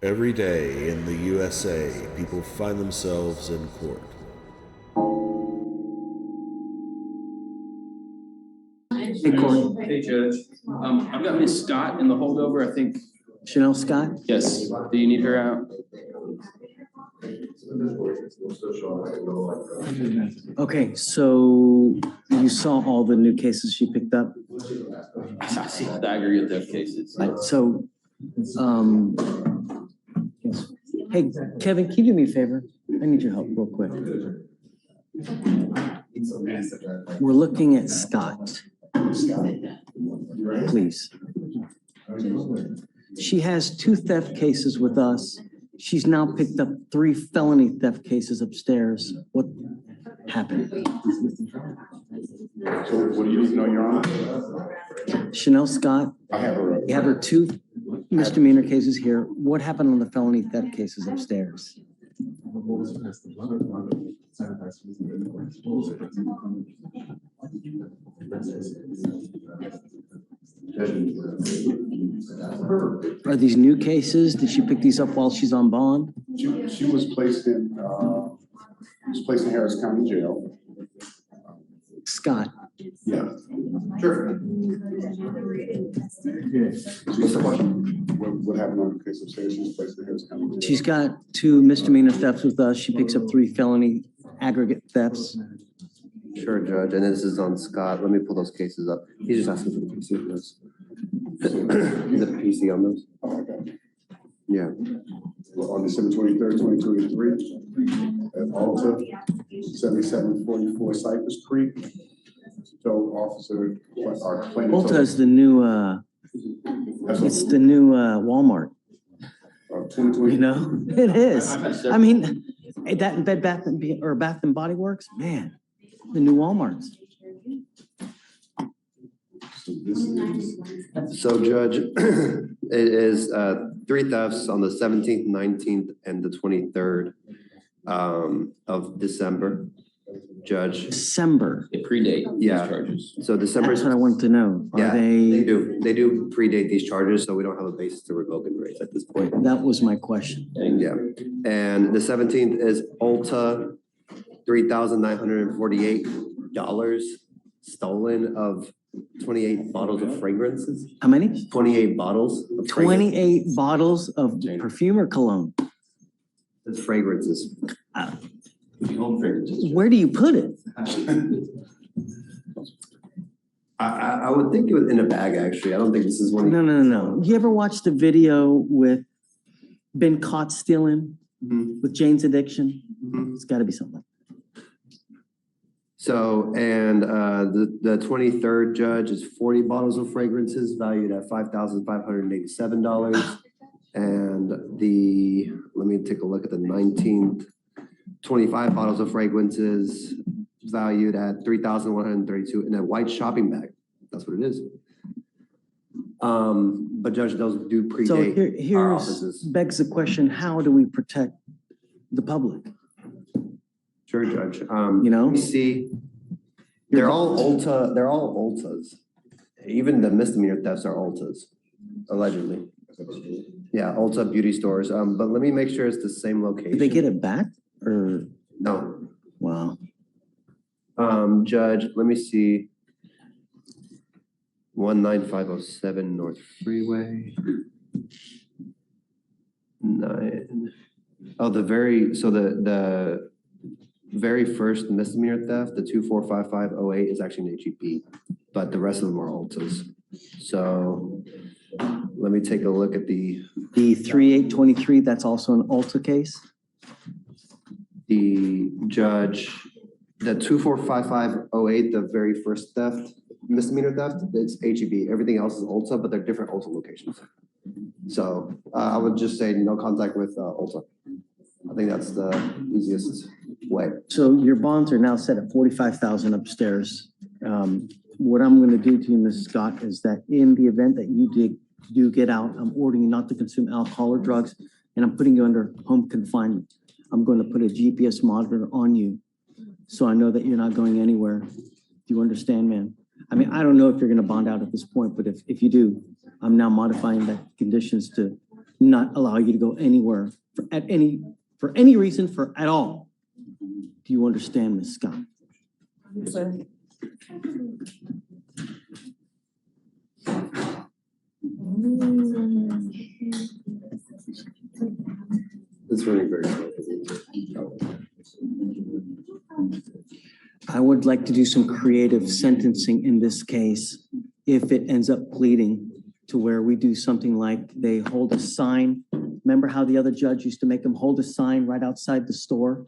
Every day in the USA, people find themselves in court. Hey, Corey. Hey, Judge. I've got Miss Scott in the holdover, I think. Chanel Scott? Yes. Do you need her out? Okay, so you saw all the new cases she picked up? I see the aggregate theft cases. So, yes. Hey, Kevin, can you do me a favor? I need your help real quick. We're looking at Scott. Please. She has 2 theft cases with us. She's now picked up 3 felony theft cases upstairs. What happened? So what do you need to know, Your Honor? Chanel Scott, I have her. you have her 2 misdemeanor cases here. What happened on the felony theft cases upstairs? Are these new cases? Did she pick these up while she's on bond? She was placed in Harris County Jail. Scott. Yeah. Sure. What's the question? What happened on the case upstairs? She was placed in Harris County Jail. She's got 2 misdemeanor thefts with us. She picks up 3 felony aggregate thefts. Sure, Judge, and this is on Scott. Let me pull those cases up. He's just asking for the PC on those. The PC on those? Oh, okay. Yeah. Well, on December 23rd, 2023, at Alta, 7744 Cypress Creek, told officer, our claimant. Ulta is the new, it's the new Walmart. 2020. You know, it is. I mean, that Bed Bath or Bath and Body Works, man, the new Walmarts. So this is. So, Judge, it is 3 thefts on the 17th, 19th, and the 23rd of December, Judge. December. They predate these Yeah. charges. So December. That's what I wanted to know. Are Yeah, they they, do. They do predate these charges, so we don't have a basis to revoke and raise at this point. that was my question. Yeah, and the 17th is Ulta, $3,948 stolen of 28 bottles of fragrances. How many? 28 bottles. Of 28 bottles of perfume or cologne. fragrances. Home fragrances. Where do you put it? I would think it was in a bag, actually. I don't think this is one. No. You ever watch the video with been caught stealing Mhm. with Jane's Addiction? Mhm. It's got to be something. So, and the 23rd, Judge, is 40 bottles of fragrances valued at $5,587. And let me take a look at the 19th, 25 bottles of fragrances valued at $3,132 in a white shopping bag. That's what it is. But Judge, those do predate So our here's offices. begs the question: how do we protect the public? Sure, Judge. You know? Let me see. They're all Ultas. Even the misdemeanor thefts are Ultas, allegedly. Yeah, Ulta beauty stores. But let me make sure it's the same location. Did they get it back or No. wow? Judge, let me see. 19507 North Freeway. 9. Oh, the very first misdemeanor theft, the 245508 is actually an HEP, but the rest of them are Ultas. So let me take a look at the 3823, that's also an Ulta case? Judge, the 245508, the very first theft, misdemeanor theft, it's HEB. Everything else is Ulta, but they're different Ulta locations. So I would just say no contact with Ulta. I think that's the easiest way. So your bonds are now set at 45,000 upstairs. What I'm going to do to you, Mrs. Scott, is that in the event that you do get out, I'm ordering you not to consume alcohol or drugs, and I'm putting you under home confinement. I'm going to put a GPS monitor on you, so I know that you're not going anywhere. Do you understand, man? I mean, I don't know if you're going to bond out at this point, but if you do, I'm now modifying the conditions to not allow you to go anywhere for any reason at all. Do you understand, Ms. Scott? It's running very slow. I would like to do some creative sentencing in this case if it ends up pleading to where we do something like they hold a sign. Remember how the other judge used to make them hold a sign right outside the store?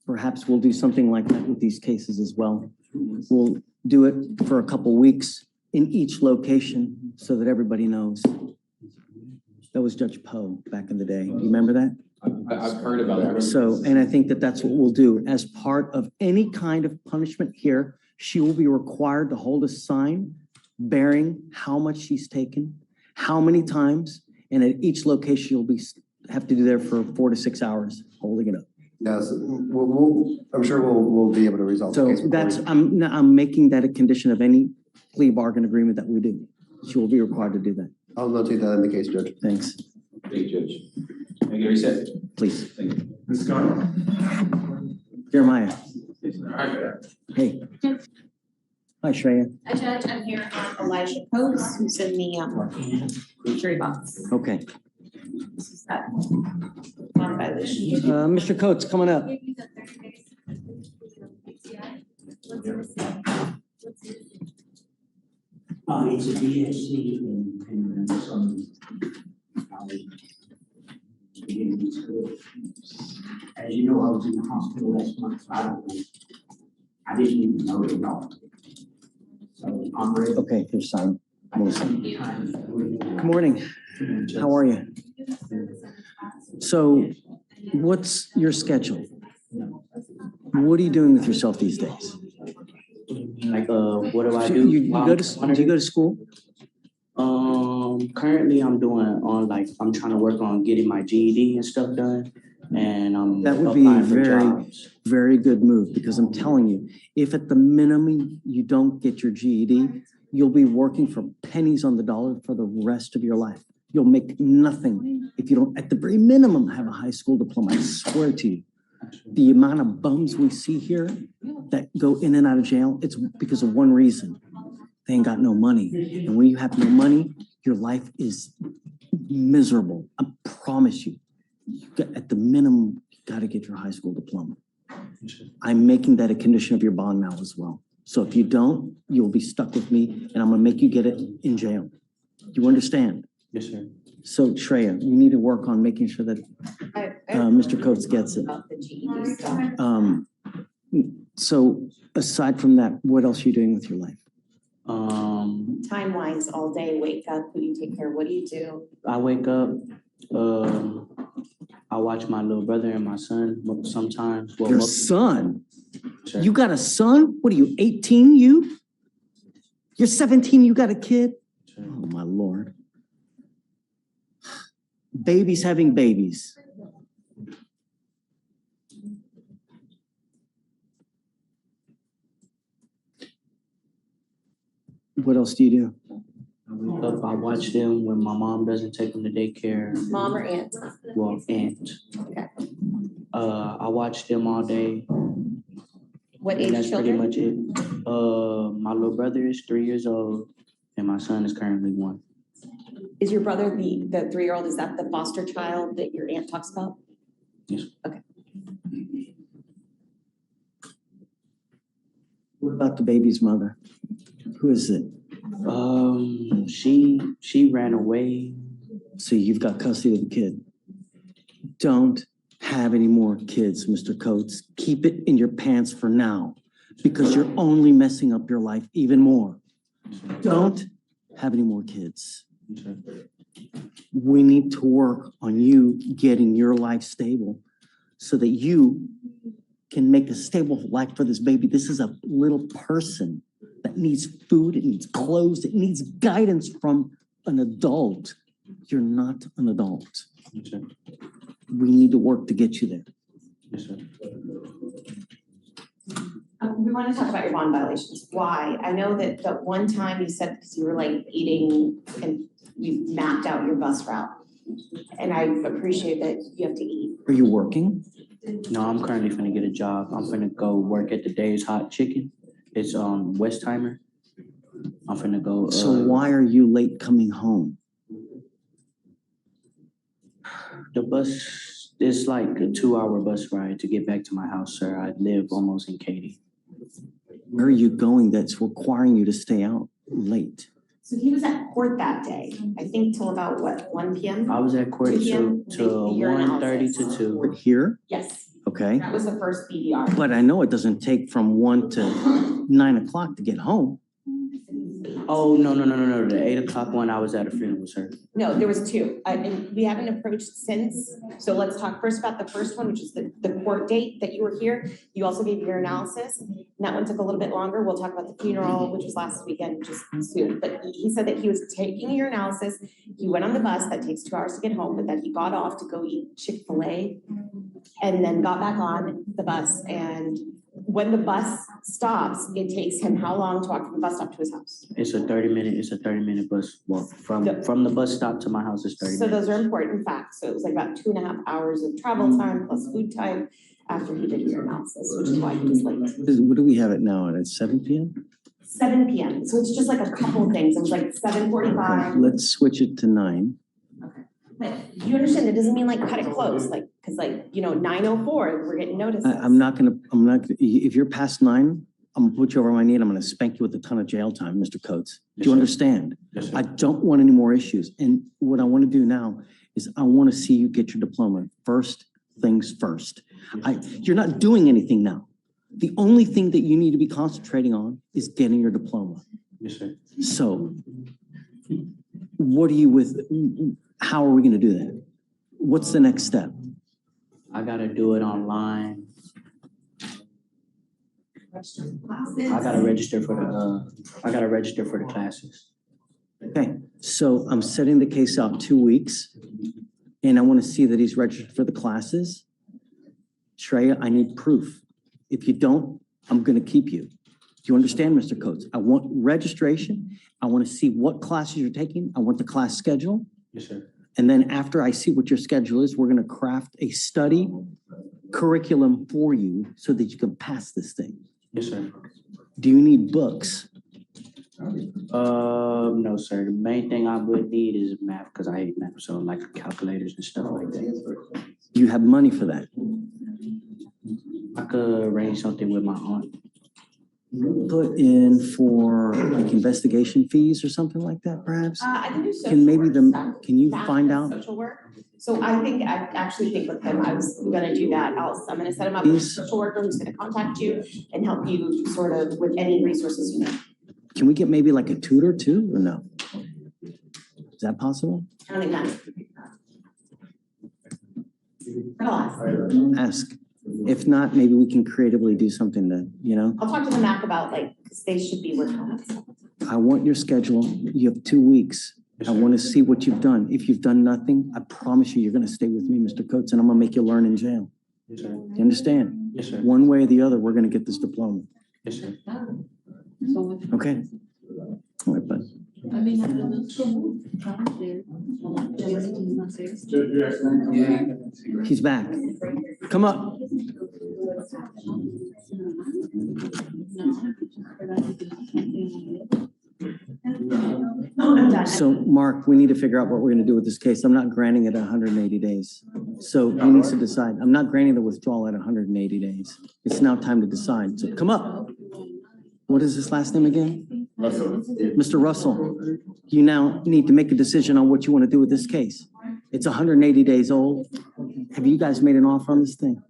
Perhaps we'll do something like that with these cases as well. We'll do it for a couple weeks in each location so that everybody knows. That was Judge Poe back in the day. You remember that? I've heard about that. So, and I think that that's what we'll do. As part of any kind of punishment here, she will be required to hold a sign bearing how much she's taken, how many times, and at each location you'll have to do there for 4 to 6 hours, holding it up. Yes, I'm sure we'll be able to resolve the So case. before that's, we- I'm making that a condition of any plea bargain agreement that we do. She will be required to do that. I'll notate that in the case, Judge. Thanks. Thank you, Judge. Can I get a reset? Please. Thank you. Ms. Scott? Jeremiah. Alright. Hey. Hi, Shreya. Hi, Judge, I'm here on Elijah Post, who's in the jury box. Okay. This is that bond violation. Mr. Coates, coming up. It's a DSC and some. As you know, I was in the hospital last month, so I didn't even know it at all. So I'm ready. Okay, here's sign. Good morning. How are you? So what's your schedule? What are you doing with yourself these days? Like, what do I Do do? you go to school? Currently I'm doing I'm trying to work on getting my GED and stuff done. And I'm That would be applying for very, jobs. very good move, because I'm telling you, if at the minimum you don't get your GED, you'll be working for pennies on the dollar for the rest of your life. You'll make nothing if you don't, at the very minimum, have a high school diploma. I swear to you. The amount of bums we see here that go in and out of jail, it's because of one reason. They ain't got no money. And when you have no money, your life is miserable. I promise you. At the minimum, you gotta get your high school diploma. I'm making that a condition of your bond now as well. So if you don't, you'll be stuck with me and I'm gonna make you get it in jail. You understand? Yes, sir. So Shreya, we need to work on making sure that Mr. Coates gets it. About the GED stuff. So aside from that, what else are you doing with your life? Time-wise, all day, wake up, who do you take care of, what do you do? I wake up, I watch my little brother and my son sometimes. Well, Your most- son? Sure. You got a son? What are you, 18 you? You're 17, you got a kid? Sure. Oh, my Lord. Babies having babies. What else do you do? I wake up, I watch them when my mom doesn't take them to daycare. Mom or aunt? Well, aunt. Okay. I watch them all day. What And age that's pretty children? much it. My little brother is 3 years old and my son is currently 1. Is your brother the 3-year-old, is that the foster child that your aunt talks about? Yes. Okay. What about the baby's mother? Who is it? She ran away. So you've got custody of the kid. Don't have any more kids, Mr. Coates. Keep it in your pants for now, because you're only messing up your life even more. Don't have any more kids. We need to work on you getting your life stable so that you can make a stable life for this baby. This is a little person that needs food, it needs clothes, it needs guidance from an adult. You're not an adult. Yes, sir. We need to work to get you there. Yes, sir. We want to talk about your bond violations. Why? I know that the one time you said because you were like eating and you mapped out your bus route. And I appreciate that you have to eat. Are you working? No, I'm currently finna get a job. I'm finna go work at the Dave's Hot Chicken. It's Westheimer. I'm finna go. So why are you late coming home? The bus is like a 2-hour bus ride to get back to my house, sir. I live almost in Katy. Where are you going that's requiring you to stay out late? So he was at court that day, I think till about what, 1 p.m.? I was at court 2 p.m. till Your 1:30 to analysis. 2. We're here, Yes, okay? that was the first BDR. But I know it doesn't take from 1 to 9 o'clock to get home. Oh, no. The 8 o'clock one, I was at a funeral, sir. No, there was two, and we haven't approached since. So let's talk first about the first one, which is the court date that you were here. You also gave your analysis, and that one took a little bit longer. We'll talk about the funeral, which was last weekend, which is soon. But he said that he was taking your analysis. He went on the bus, that takes 2 hours to get home, but that he got off to go eat Chick-fil-A and then got back on the bus. And when the bus stops, it takes him how long to walk from the bus stop to his house? It's a 30-minute bus walk. From the bus stop to my house is 30 So minutes. those are important facts. So it was like about 2.5 hours of travel time plus food time after he did your analysis, which is why he was late. What do we have it now at 7 p.m.? 7 p.m. So it's just like a couple things. It was like 7:45. Okay, let's switch it to 9. But you understand, it doesn't mean like cut it close, like, cause like, 9:04, we're getting notices. I'm not gonna, if you're past 9, I'm gonna put you over my knee and I'm gonna spank you with a ton of jail time, Mr. Coates. Do Yes, you sir. understand? Yes, sir. I don't want any more issues. And what I want to do now is I want to see you get your diploma. First things first. You're not doing anything now. The only thing that you need to be concentrating on is getting your diploma. Yes, sir. So what are you with, how are we going to do that? What's the next step? I gotta do it online. I gotta register for the classes. Okay, so I'm setting the case out 2 weeks and I want to see that he's registered for the classes. Shreya, I need proof. If you don't, I'm going to keep you. Do you understand, Mr. Coates? I want registration. I want to see what classes you're taking. I want the class schedule. Yes, sir. And then after I see what your schedule is, we're going to craft a study curriculum for you so that you can pass this thing. Yes, sir. Do you need books? No, sir. The main thing I would need is math because I hate math. So like calculators and stuff like that. Do you have money for that? I could arrange something with my aunt. Put in for like investigation fees or something like that, perhaps? I can do social Can maybe work the, stuff. can you Math find and out? Social work. So I actually think with him, I was gonna do that. I'm gonna set him up with a Please. social worker who's gonna contact you and help you sort of with any resources you need. Can we get maybe like a tutor too, or no? Is that possible? I don't think that. But I'll ask. Ask. If not, maybe we can creatively do something to, I'll talk to the MAC about because they should be working on it. I want your schedule. You have 2 weeks. I want to see what you've done. If you've done nothing, I promise you're going to stay with me, Mr. Coates, and I'm going to make you learn in jail. Yes, sir. Do you understand? Yes, sir. One way or the other, we're going to get this diploma. Yes, sir. Okay? All right, bud. He's back. Come up. I'm done. So, Mark, we need to figure out what we're going to do with this case. I'm not granting it 180 days. So he needs to decide. I'm not granting the withdrawal at 180 days. It's now time to decide. So come up. What is his last name again? Mr. Russell, you now need to make a decision on what you want to do with this case. It's 180 days old. Have you guys made an offer on this thing?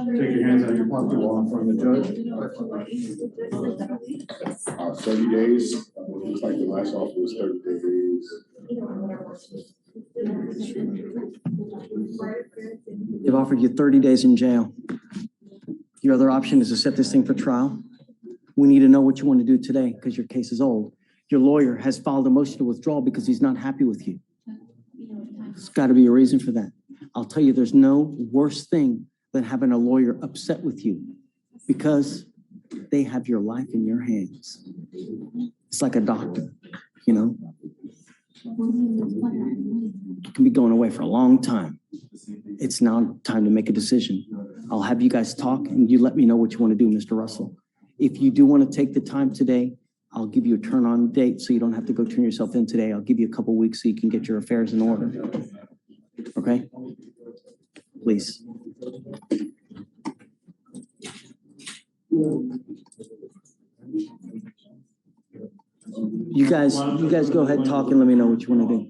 Take your hands out of your pocket while I'm in front of the judge. 30 days, looks like the last offer was 30 days. They've offered you 30 days in jail. Your other option is to set this thing for trial. We need to know what you want to do today because your case is old. Your lawyer has filed a motion to withdraw because he's not happy with you. There's got to be a reason for that. I'll tell you, there's no worse thing than having a lawyer upset with you because they have your life in your hands. It's like a doctor, you know? You can be going away for a long time. It's now time to make a decision. I'll have you guys talk and you let me know what you want to do, Mr. Russell. If you do want to take the time today, I'll give you a turn on date so you don't have to go turn yourself in today. I'll give you a couple weeks so you can get your affairs in order. Okay? Please. You guys go ahead, talk and let me know what you want to do.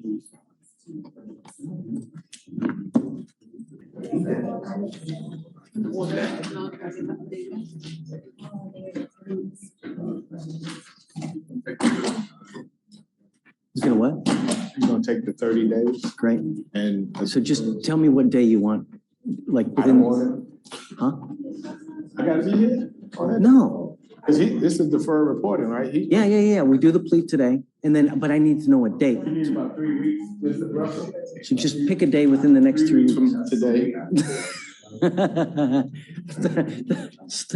He's gonna what? It's gonna take the 30 days Great. and. So just tell me what day you want, like I don't within, want huh? it. I gotta be here. No. Cause this is deferred reporting, right? Yeah. We do the plea today and then, but I need to know a date. We need about 3 weeks, Mr. Russell. So just pick a day within the next 3 weeks. From today. Just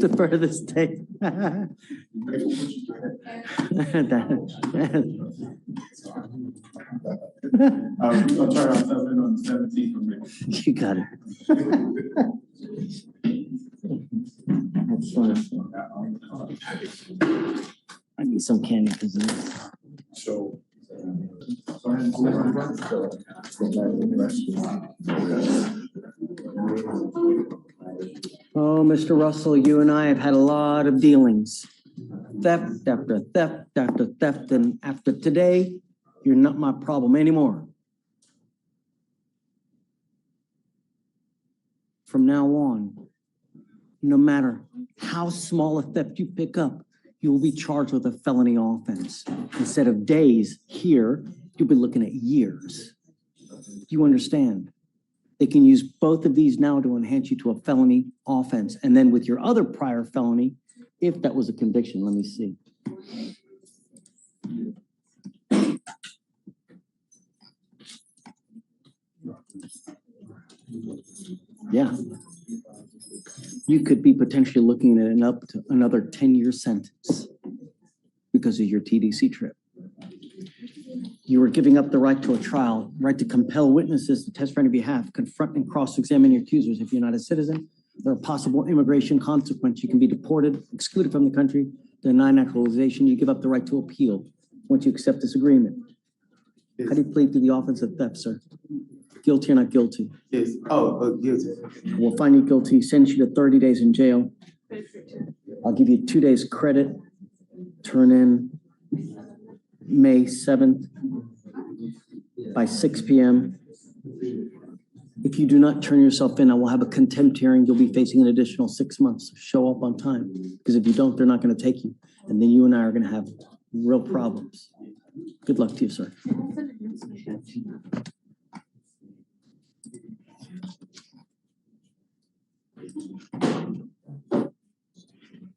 the furthest date. We're gonna turn ourselves in on the 17th of May. You got it. I need some candy because of this. So. Oh, Mr. Russell, you and I have had a lot of dealings. Theft after theft after theft, and after today, you're not my problem anymore. From now on, no matter how small a theft you pick up, you will be charged with a felony offense. Instead of days here, you'll be looking at years. Do you understand? They can use both of these now to enhance you to a felony offense. And then with your other prior felony, if that was a conviction, let me see. Yeah. You could be potentially looking at an up to another 10-year sentence because of your TDC trip. You were giving up the right to a trial, right to compel witnesses to test for any behalf, confront and cross-examine your accusers. If you're not a citizen, there are possible immigration consequences. You can be deported, excluded from the country, denied naturalization. You give up the right to appeal once you accept this agreement. How do you plead to the offense of theft, sir? Guilty or not guilty? Yes. Guilty. We'll find you guilty, send you to 30 days in jail. I'll give you 2 days credit. Turn in May 7th by 6 p.m. If you do not turn yourself in, I will have a contempt hearing. You'll be facing an additional 6 months. Show up on time, because if you don't, they're not going to take you. And then you and I are going to have real problems. Good luck to you, sir.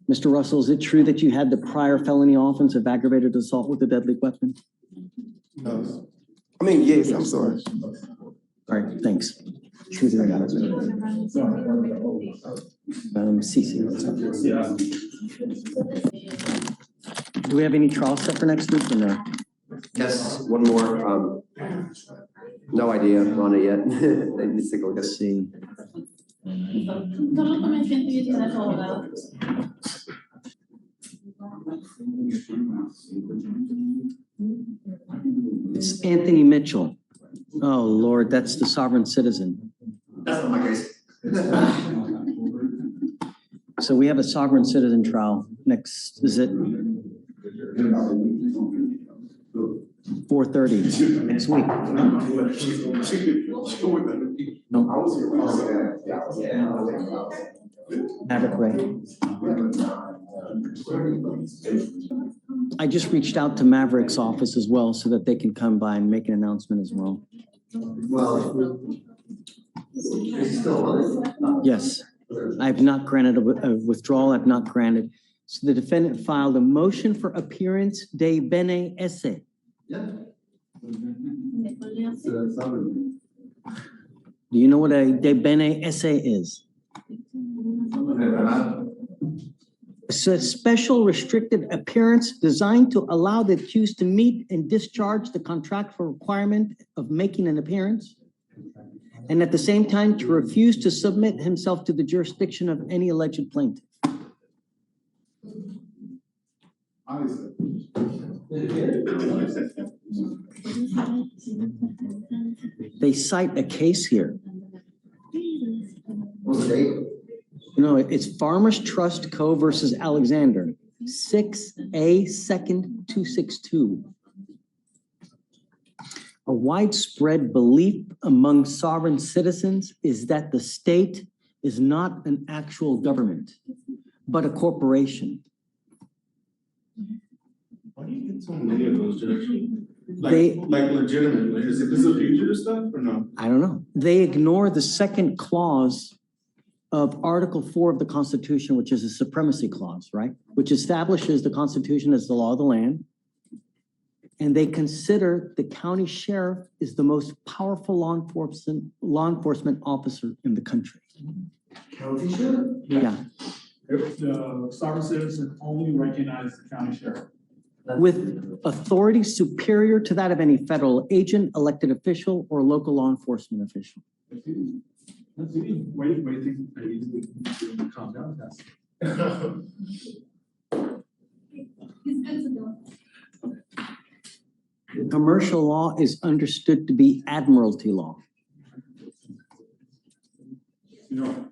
Mr. Russell, is it true that you had the prior felony offense of aggravated assault with a deadly weapon? Yes, I'm sorry. All right, thanks. True that I got it. CC. Do we have any trial set for next week or no? Yes, one more. No idea on it yet. I need to take a look at it. Let's see. It's Anthony Mitchell. Oh, Lord, that's the sovereign citizen. That's not my case. So we have a sovereign citizen trial next, is it 4:30 next week? No. Maverick Ray. I just reached out to Maverick's office as well so that they can come by and make an announcement as well. Well, it's still on. Yes, I have not granted a withdrawal. I've not granted. So the defendant filed a motion for appearance de bene esse. Yeah. Do you know what a de bene esse is? It's a special restricted appearance designed to allow the accused to meet and discharge the contractual requirement of making an appearance, and at the same time to refuse to submit himself to the jurisdiction of any alleged plaintiff. They cite a case here. What's the date? No, it's Farmers Trust Co. versus Alexander, 6A second 262. A widespread belief among sovereign citizens is that the state is not an actual government, but a corporation. Why do you get so many of those, Judge? They- Like legitimately, is this a future stuff or no? I don't know. They ignore the second clause of Article 4 of the Constitution, which is a supremacy clause, right? Which establishes the Constitution as the law of the land. And they consider the county sheriff is the most powerful law enforcement officer in the country. County sheriff? Yeah, If the sovereign citizen only recognize the county sheriff. with authority superior to that of any federal agent, elected official, or local law enforcement official. Let's see, wait, I need to calm down, guys. Commercial law is understood to be admiralty law. You know.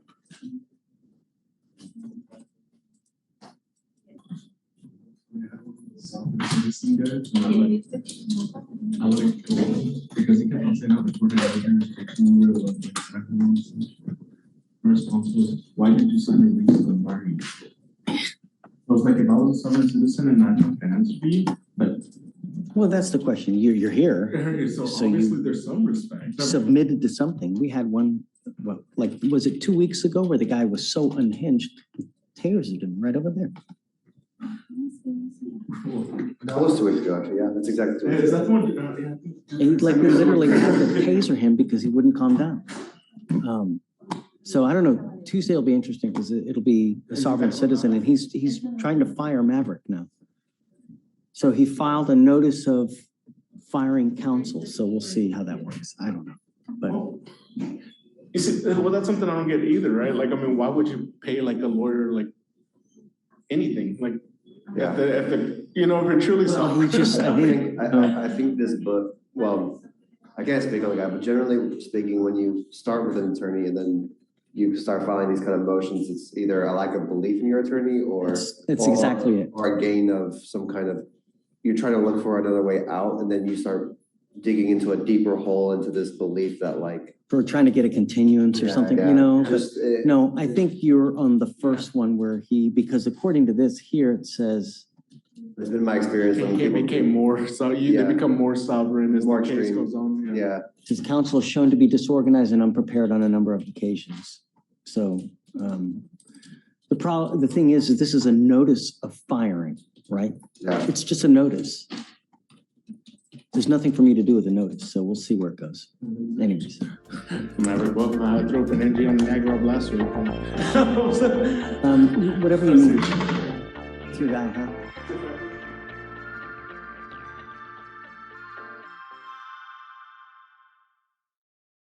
Citizen guy, I like, because he kept on saying how the court had jurisdiction, we were like, first also, why did you sign a release of environment? I was like, if I was a sovereign citizen and not a fan's fee, but. Well, that's the question. You're here, So So you- obviously there's some respect. submitted to something. We had one, what, like, was it 2 weeks ago where the guy was so unhinged? Tasered him right over there. That was 2 weeks ago, actually, yeah, that's exactly 2 Yeah, weeks is ago. that the one? Yeah. And like, we literally had to taser him because he wouldn't calm down. So I don't know, Tuesday will be interesting because it'll be a sovereign citizen and he's trying to fire Maverick now. So he filed a notice of firing counsel, so we'll see how that works. I don't know, but Well, you see, well, that's something I don't get either, right? Like, I mean, why would you pay like a lawyer, like anything, like, Yeah. if the, you know, if you're truly well, sovereign. he just, I think, I think this book, well, I can't speak on the guy, but generally speaking, when you start with an attorney and then you start filing these kind of motions, it's either a lack of belief in your attorney or. it's exactly it. Or a gain of some kind of, you're trying to look for another way out and then you start digging into a deeper hole into this belief that like. For trying to get a continuance or Yeah, something, yeah, you know? But just, no, I think you're on the first one where because according to this here, it says, It's been my experience when It people. became more, so you, Yeah. they become more sovereign as the More case extreme. goes on. Yeah, says counsel is shown to be disorganized and unprepared on a number of occasions. So the thing is that this is a notice of firing, right? yeah. It's just a notice. There's nothing for me to do with the notice, so we'll see where it goes. Anyways. Maverick, well, I threw up an NG on Niagara last week. Whatever you need. It's your guy, huh?